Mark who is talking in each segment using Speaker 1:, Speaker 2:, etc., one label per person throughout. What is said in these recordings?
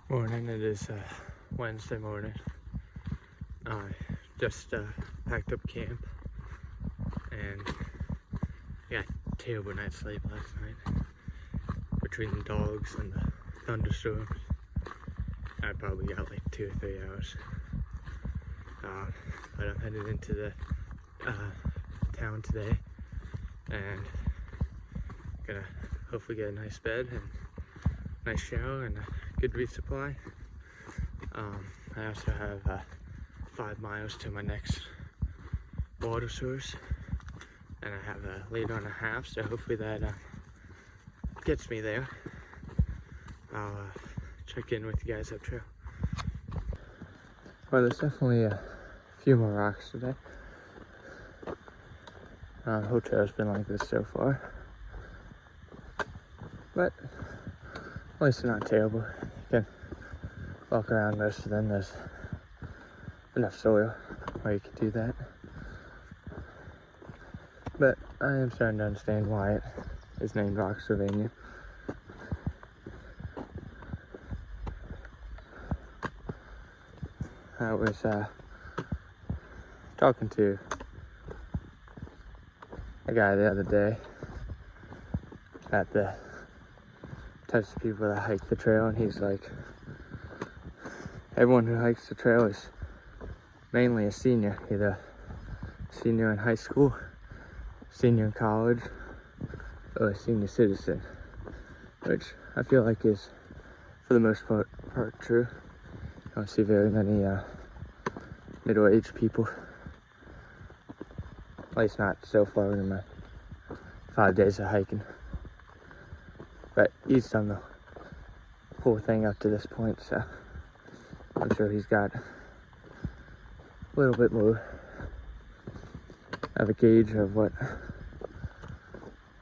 Speaker 1: Morning, it is Wednesday morning. I just packed up camp and got a terrible night's sleep last night. Between the dogs and the thunderstorms, I probably got like 2 or 3 hours. But I'm headed into the town today and gonna hopefully get a nice bed and nice shower and a good resupply. I also have 5 miles to my next water source, and I have a liter and a half, so hopefully that gets me there. I'll check in with you guys up trail. Well, there's definitely a few more rocks today. The whole trail's been like this so far, but at least they're not terrible. You can walk around most of them. There's enough soil where you can do that. But I am starting to understand why it is named Rocksylvania. I was talking to a guy the other day about the types of people that hike the trail, and he's like, everyone who hikes the trail is mainly a senior, either senior in high school, senior in college, or a senior citizen, which I feel like is, for the most part true. I don't see very many middle-aged people, at least not so far in my 5 days of hiking. But he's done the whole thing up to this point, so I'm sure he's got a little bit more of a gauge of what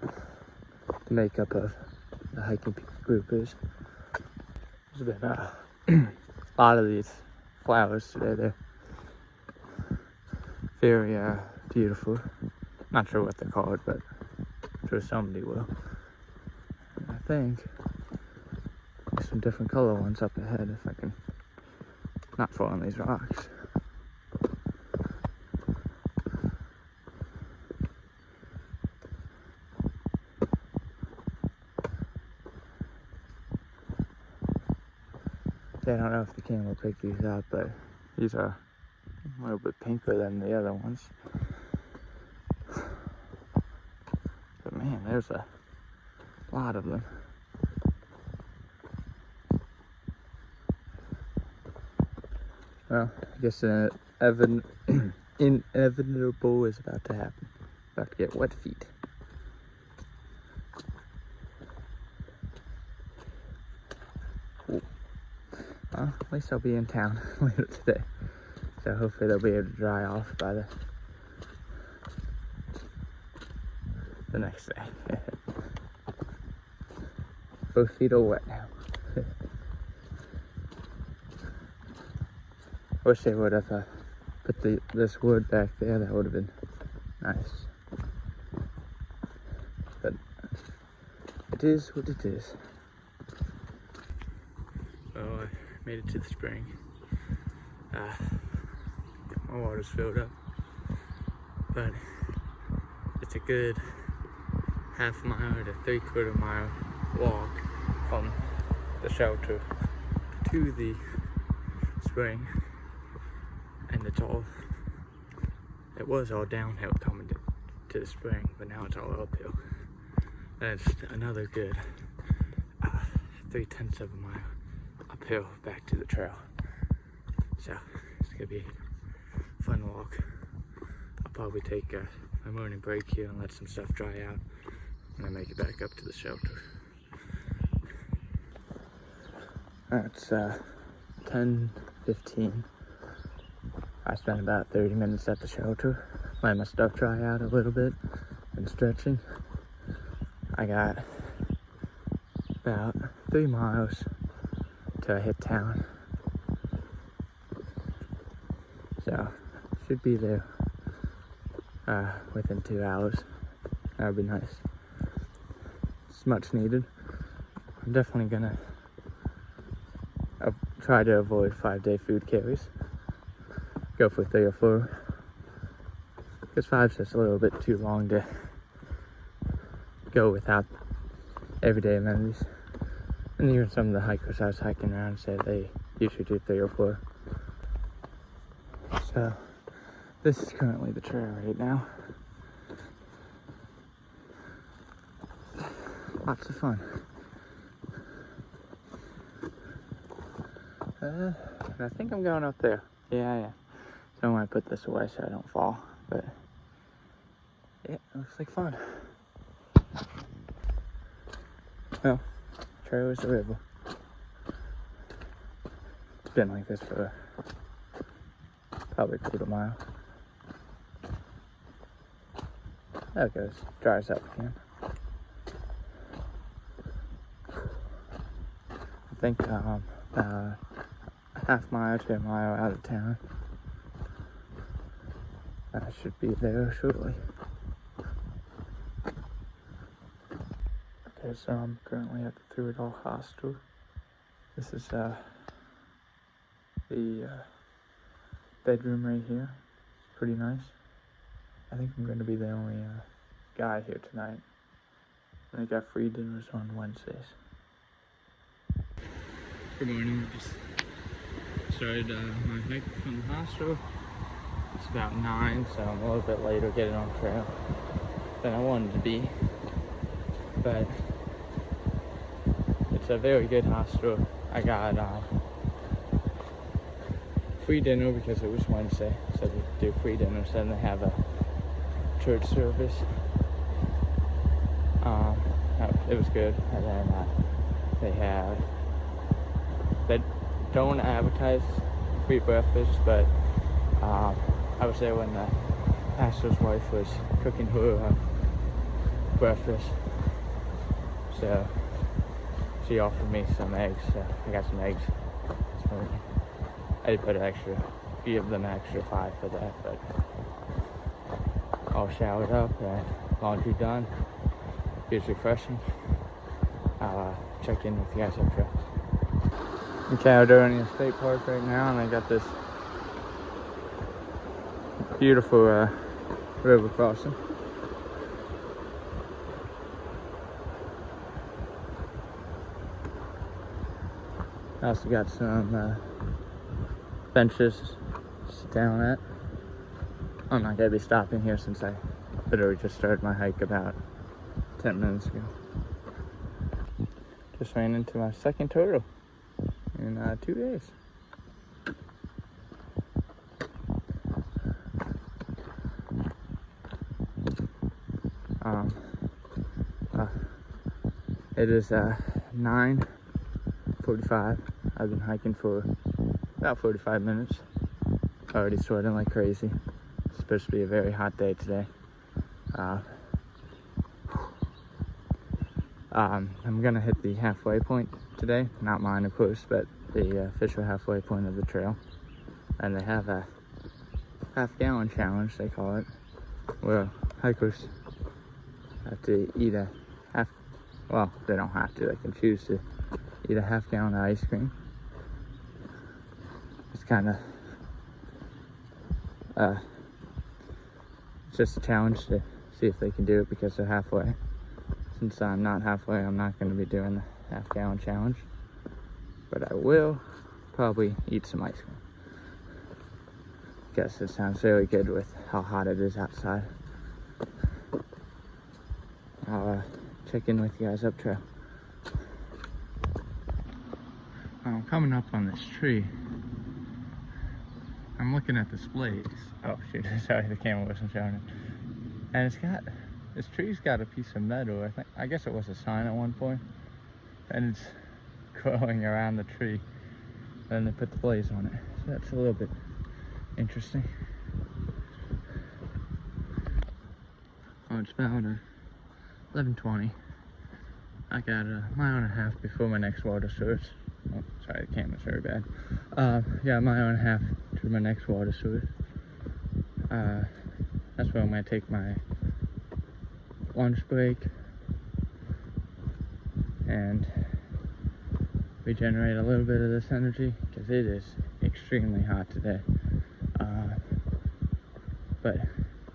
Speaker 1: the makeup of the hiking group is. There's been a lot of these flowers today. They're very beautiful. Not sure what they're called, but I'm sure somebody will. And I think there's some different color ones up ahead if I can not fall on these rocks. I don't know if the camera will pick these up, but these are a little bit pinker than the other ones. But man, there's a lot of them. Well, I guess inevitable is about to happen. About to get wet feet. Cool. Well, at least I'll be in town later today. So hopefully they'll be able to dry off by the next day. Both feet are wet now. I wish they would have put this wood back there. That would have been nice. But it is what it is. Oh, I made it to the spring. My water's filled up, but it's a good half mile to 3/4 mile walk from the shelter to the spring, and it was all downhill coming to the spring, but now it's all uphill. That's another good 3/10 of a mile uphill back to the trail. So it's gonna be a fun walk. I'll probably take my morning break here and let some stuff dry out, and then make it back up to the shelter. It's 10:15. I spent about 30 minutes at the shelter, letting my stuff dry out a little bit and stretching. I got about 3 miles till I hit town, so should be there within 2 hours. That would be nice. It's much needed. I'm definitely gonna try to avoid 5-day food carries. Go for 3 or 4. Because 5's just a little bit too long to go without everyday amenities. And even some of the hikers I was hiking around said they usually do 3 or 4. So this is currently the trail right now. Lots of fun. I think I'm going up there. Yeah. So I might put this away so I don't fall. But yeah, it looks like fun. Well, trail is the river. It's been like this for probably a quarter mile. There it goes. Dries up again. I think a half mile to a mile out of town. I should be there shortly. Okay, so I'm currently at the Through It All Hostel. This is the bedroom right here. It's pretty nice. I think I'm going to be the only guy here tonight. And I got free dinners on Wednesdays. Good morning. Just started my hike from the hostel. It's about 9, so I'm a little bit later getting on trail than I wanted to be. But it's a very good hostel. I got free dinner because it was Wednesday, so they do free dinners. Then they have a church service. It was good. And then they don't advertise free breakfast, but I was there when the pastor's wife was cooking her breakfast, so she offered me some eggs, so I got some eggs this morning. I did give them an extra 5 for that, but all showered up and laundry done. Feels refreshing. I'll check in with you guys up trail. Okay, I'm doing in a state park right now, and I got this beautiful river crossing. I also got some benches to sit down at. I'm not going to be stopping here since I literally just started my hike about 10 minutes ago. Just ran into my second turtle in 2 days. It is 9:45. I've been hiking for about 45 minutes. Already sweating like crazy. It's supposed to be a very hot day today. I'm gonna hit the halfway point today. Not mine, of course, but the official halfway point of the trail. And they have a half-gallon challenge, they call it, where hikers have to eat well, they don't have to, they can choose to eat a half-gallon of ice cream. It's kind of it's just a challenge to see if they can do it because they're halfway. Since I'm not halfway, I'm not going to be doing the half-gallon challenge, but I will probably eat some ice cream. Guess it sounds very good with how hot it is outside. I'll check in with you guys up trail. I'm coming up on this tree. I'm looking at this blaze. Oh shoot, sorry, the camera wasn't showing it. And this tree's got a piece of metal. I guess it was a sign at one point. And it's growing around the tree. And they put the blaze on it. So that's a little bit interesting. Oh, it's about 11:20. I got a mile and a half before my next water source. Oh, sorry, the camera's very bad. Yeah, a mile and a half to my next water source. That's where I'm gonna take my lunch break. And regenerate a little bit of this energy because it is extremely hot today. But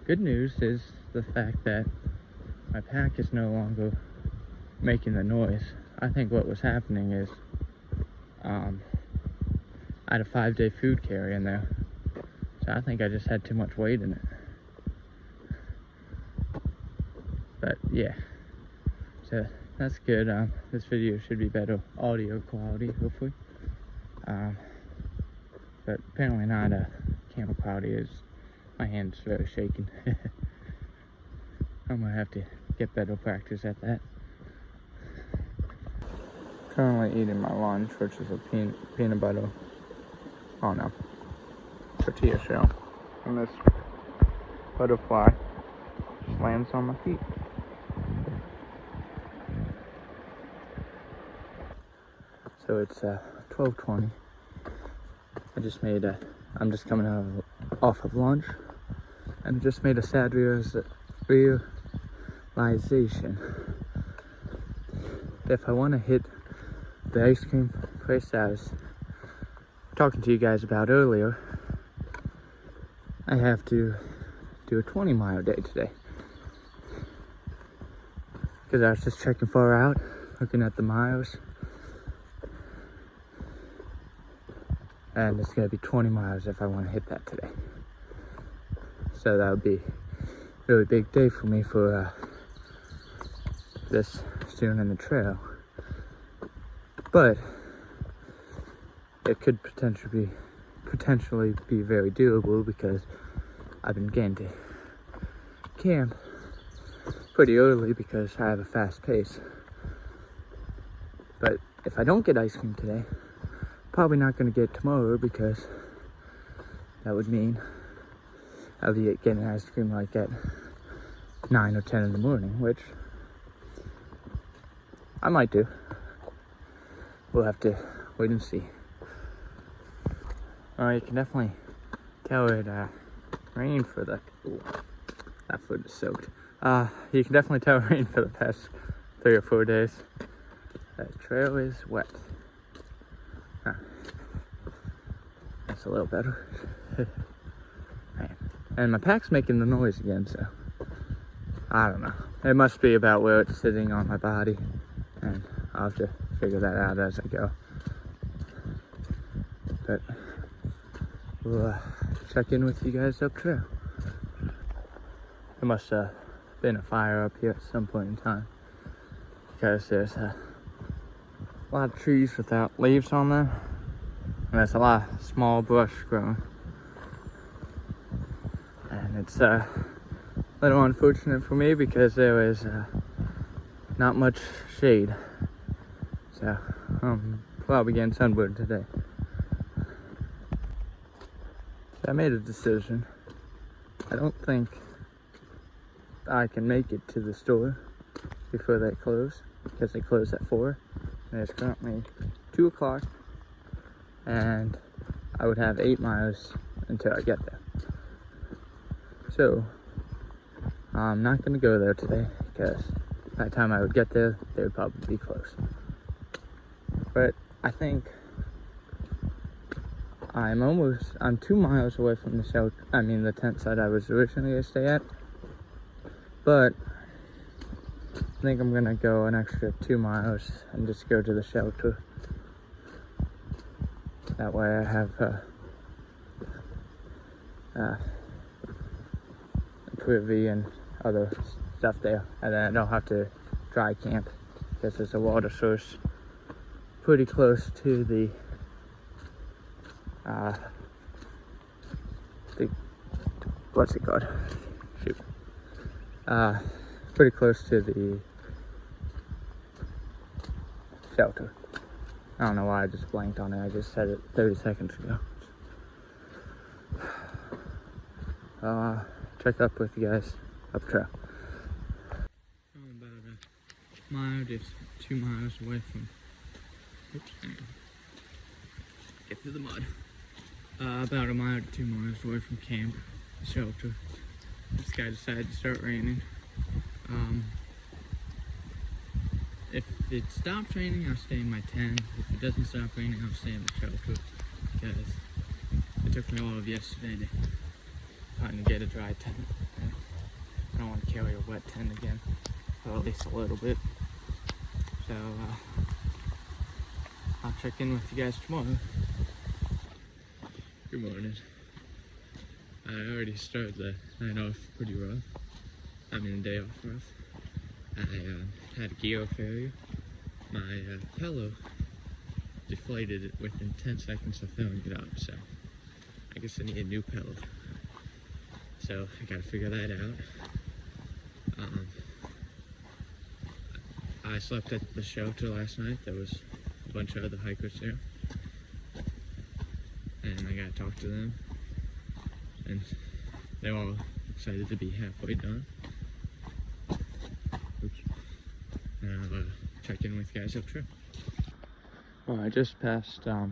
Speaker 1: good news is the fact that my pack is no longer making the noise. I think what was happening is I had a 5-day food carry in there, so I think I just had too much weight in it. But yeah, so that's good. This video should be better audio quality, hopefully. But apparently not camera quality. Is my hand's very shaking. I'm gonna have to get better practice at that. Currently eating my lunch, which is a peanut butter, tortilla shell. And this butterfly just lands on my feet. So it's 12:20. I'm just coming off of lunch, and just made a sad realization. If I want to hit the ice cream place I was talking to you guys about earlier, I have to do a 20-mile day today. Because I was just checking far out, looking at the miles. And it's going to be 20 miles if I want to hit that today. So that would be a really big day for me for this soon in the trail. But it could potentially be very doable because I've been getting to camp pretty early because I have a fast pace. But if I don't get ice cream today, probably not going to get tomorrow, because that would mean I'll be getting ice cream like at 9 or 10 in the morning, which I might do. We'll have to wait and see. You can definitely tell it rained for the... Ooh, that foot is soaked. You can definitely tell it rained for the past 3 or 4 days. The trail is wet. That's a little better. And my pack's making the noise again, so I don't know. It must be about where it's sitting on my body, and I'll have to figure that out as I go. But we'll check in with you guys up trail. There must have been a fire up here at some point in time, because there's a lot of trees without leaves on them, and there's a lot of small brush growing. And it's a little unfortunate for me because there is not much shade. So I'm probably getting sunburned today. So I made a decision. I don't think I can make it to the store before they close, because they close at 4. And it's currently 2 o'clock, and I would have 8 miles until I get there. So I'm not going to go there today, because by the time I would get there, they would probably be closed. But I think I'm 2 miles away from the shelter, the tent site I was originally going to stay at. But I think I'm going to go an extra 2 miles and just go to the shelter. That way I have privy and other stuff there, and then I don't have to dry camp, because there's a water source pretty close to the what's it called? Shoot. Pretty close to the shelter. I don't know why I just blanked on it. I just said it 30 seconds ago. Check up with you guys up trail. I'm about a mile, just 2 miles away from. Oops, get through the mud. About a mile to 2 miles away from camp, the shelter. This guy decided to start raining. If it stops raining, I'll stay in my tent. If it doesn't stop raining, I'll stay in the shelter, because it took me all of yesterday to find to get a dry tent. And I don't want to carry a wet tent again, or at least a little bit. So I'll check in with you guys tomorrow. Good morning. I already started the night off pretty rough. I mean, the day off rough. I had a geo failure. My pillow deflated within 10 seconds of filling it up, so I guess I need a new pillow. So I gotta figure that out. I slept at the shelter last night. There was a bunch of other hikers there, and I gotta talk to them, and they're all excited to be halfway done. Oops. And I'll check in with you guys up trail. Well, I just passed the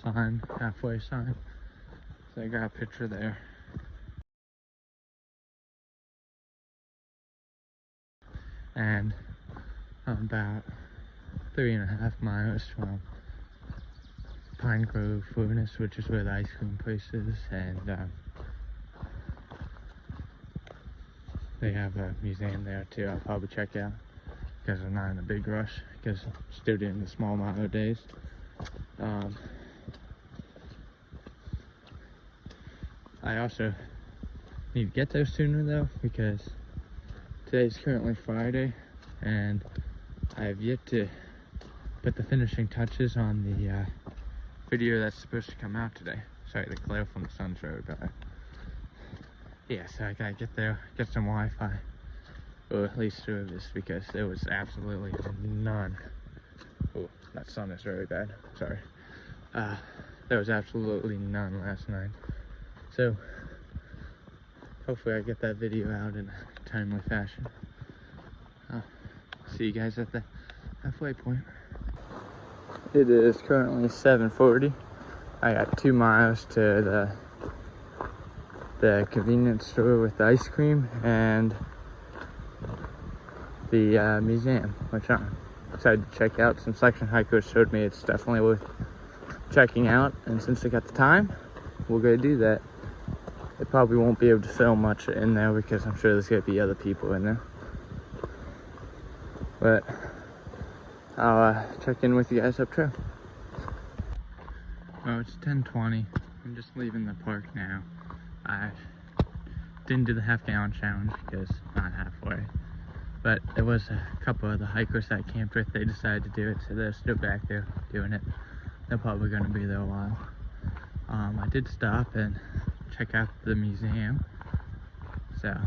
Speaker 1: sign, halfway sign, so I got a picture there. And I'm about 3.5 miles from Pine Grove Furnace, which is where the ice cream place is, and they have a museum there too. I'll probably check out, because I'm not in a big rush, because I'm still doing the small mile days. I also need to get there sooner though, because today's currently Friday, and I have yet to put the finishing touches on the video that's supposed to come out today. Sorry, the glare from the sun's really bad. Yeah, so I gotta get there, get some Wi-Fi, or at least service, because there was absolutely none. Oh, that sun is very bad, sorry. There was absolutely none last night. So, hopefully I get that video out in a timely fashion. See you guys at the halfway point. It is currently 7:40. I got 2 miles to the convenience store with the ice cream and the museum, which I'm excited to check out. Some section hikers showed me it's definitely worth checking out, and since I got the time, we're gonna do that. I probably won't be able to film much in there because I'm sure there's gonna be other people in there. But I'll check in with you guys up trail. Well, it's 10:20. I'm just leaving the park now. I didn't do the half-gallon challenge because not halfway. But there was a couple of the hikers that I camped with. They decided to do it, so they're still back there doing it. They're probably going to be there a while. I did stop and check out the museum, so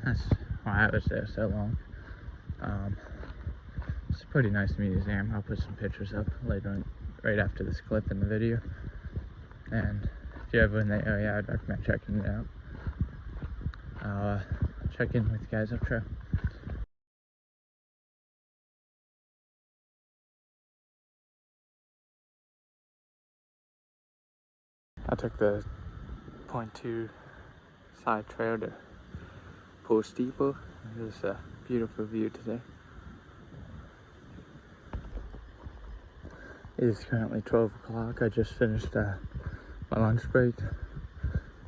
Speaker 1: that's why I was there so long. It's a pretty nice museum. I'll put some pictures up later on, right after this clip in the video. And if you're ever in the area, I'd recommend checking it out. I'll check in with you guys up trail. I took the 0.2 side trail to Pool Steeple. It was a beautiful view today. It is currently 12 o'clock. I just finished my lunch break.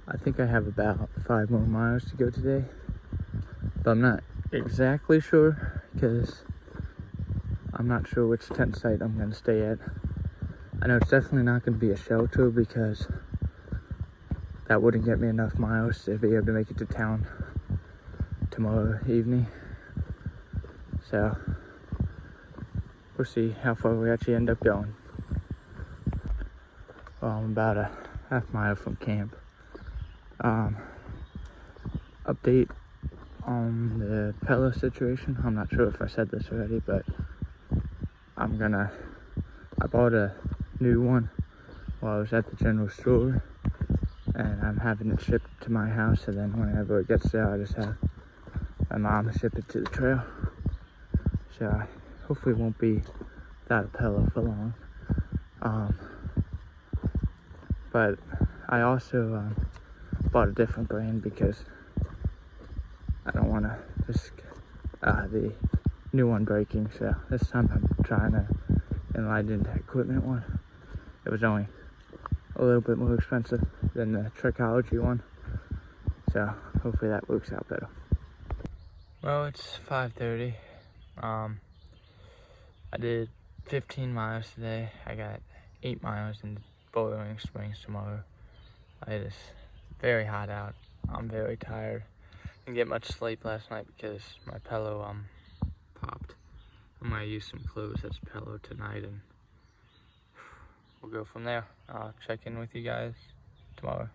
Speaker 1: I think I have about 5 more miles to go today, but I'm not exactly sure because I'm not sure which tent site I'm going to stay at. I know it's definitely not going to be a shelter because that wouldn't get me enough miles to be able to make it to town tomorrow evening. So we'll see how far we actually end up going. Well, I'm about a half mile from camp. Update on the pillow situation. I'm not sure if I said this already, but I bought a new one while I was at the general store, and I'm having it shipped to my house, and then whenever it gets there, I just have my mom ship it to the trail. So I hopefully won't be without a pillow for long. But I also bought a different brand because I don't want to risk the new one breaking. So this time I'm trying to enlighten that equipment one. It was only a little bit more expensive than the Trichology one. So hopefully that works out better. Well, it's 5:30. I did 15 miles today. I got 8 miles in Boiling Springs tomorrow. It is very hot out. I'm very tired. Didn't get much sleep last night because my pillow popped. I'm gonna use some clothes as a pillow tonight, and we'll go from there. I'll check in with you guys tomorrow.